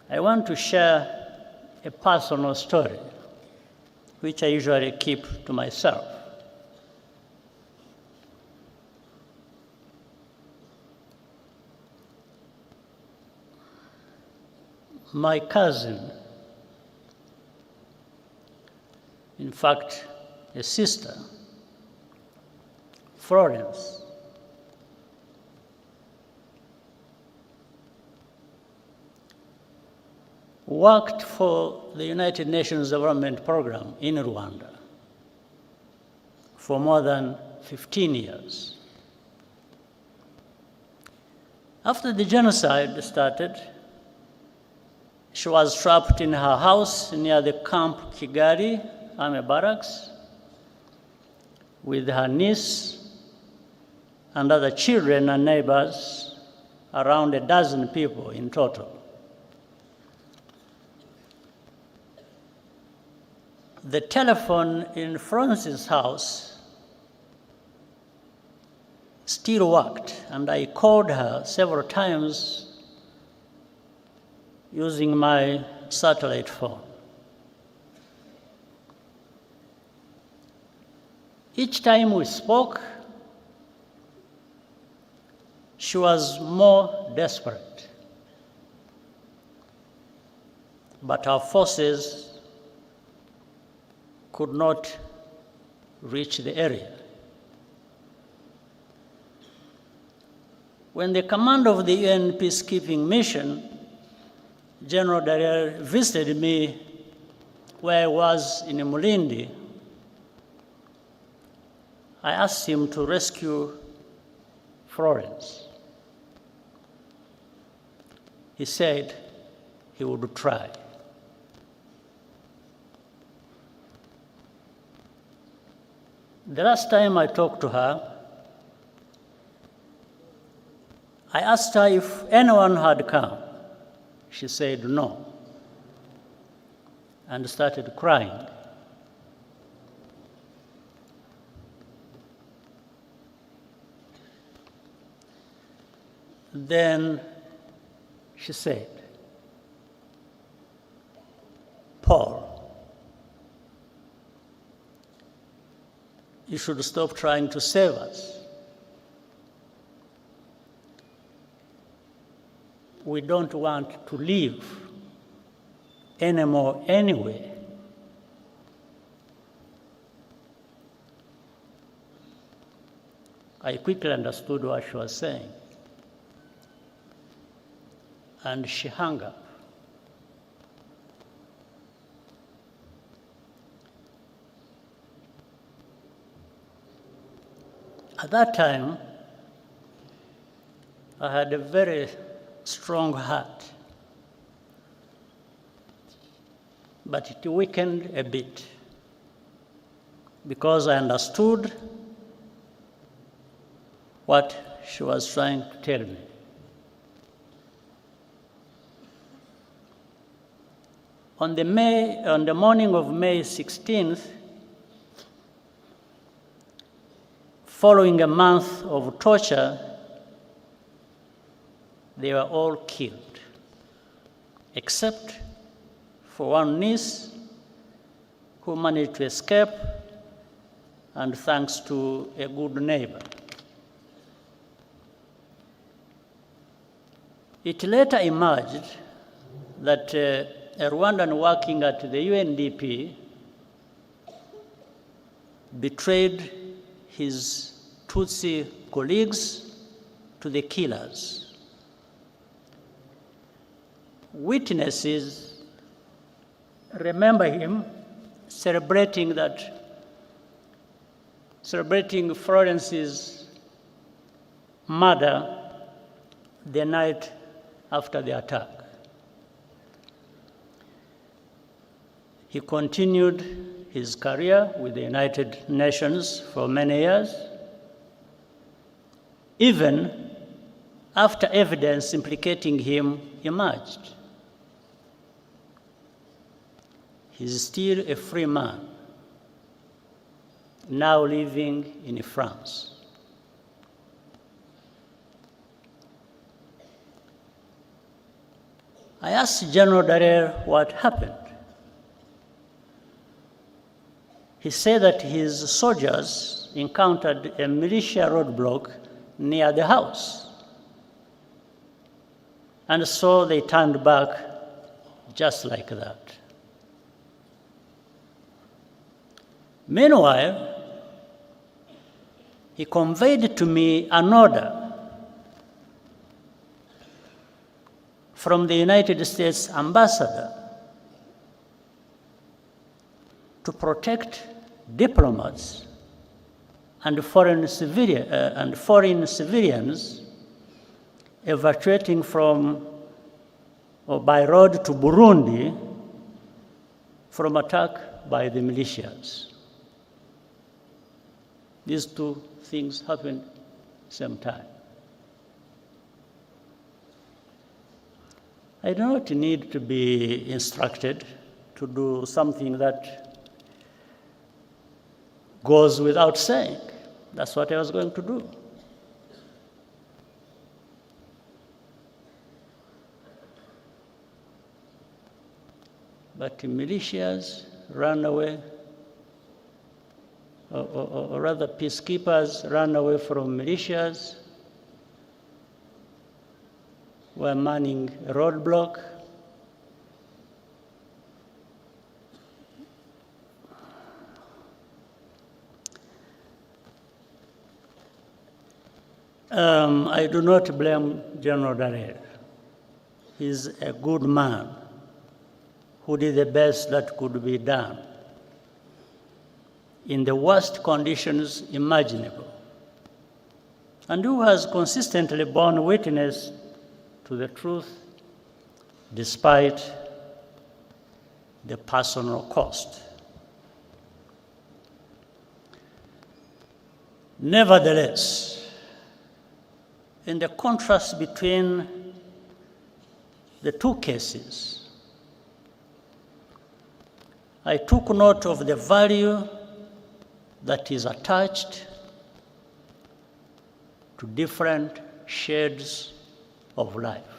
I want to share a personal story, which I usually keep to myself. My cousin, in fact, a sister, Florence, worked for the United Nations Development Program in Rwanda for more than 15 years. After the genocide started, she was trapped in her house near the Camp Kigali Army Barracks with her niece and other children and neighbors, around a dozen people in total. The telephone in Florence's house still worked, and I called her several times using my satellite phone. Each time we spoke, she was more desperate, but our forces could not reach the area. When the commander of the UN peacekeeping mission, General Dallaire, visited me where I was in Mulindi, I asked him to rescue Florence. He said he would try. The last time I talked to her, I asked her if anyone had come. She said no, and started crying. Then she said, "Paul, you should stop trying to save us. We don't want to live anymore anyway." I quickly understood what she was saying, and she hung up. At that time, I had a very strong heart, but it weakened a bit because I understood what she was trying to tell me. On the morning of May 16th, following a month of torture, they were all killed, except for one niece who managed to escape, and thanks to a good neighbor. It later emerged that a Rwandan working at the UNDP betrayed his Tutsi colleagues to the killers. Witnesses remember him celebrating Florence's murder the night after the attack. He continued his career with the United Nations for many years, even after evidence implicating him emerged. He's still a free man, now living in France. I asked General Dallaire what happened. He said that his soldiers encountered a militia roadblock near the house. And so they turned back just like that. Meanwhile, he conveyed to me an order from the United States ambassador to protect diplomats and foreign civilians evacuating from or by road to Burundi from attack by the militias. These two things happened at the same time. I do not need to be instructed to do something that goes without saying. That's what I was going to do. But the militias ran away, or rather peacekeepers ran away from militias, were manning a roadblock. I do not blame General Dallaire. He's a good man who did the best that could be done in the worst conditions imaginable, and who has consistently borne witness to the truth despite the personal cost. Nevertheless, in the contrast between the two cases, I took note of the value that is attached to different shades of life.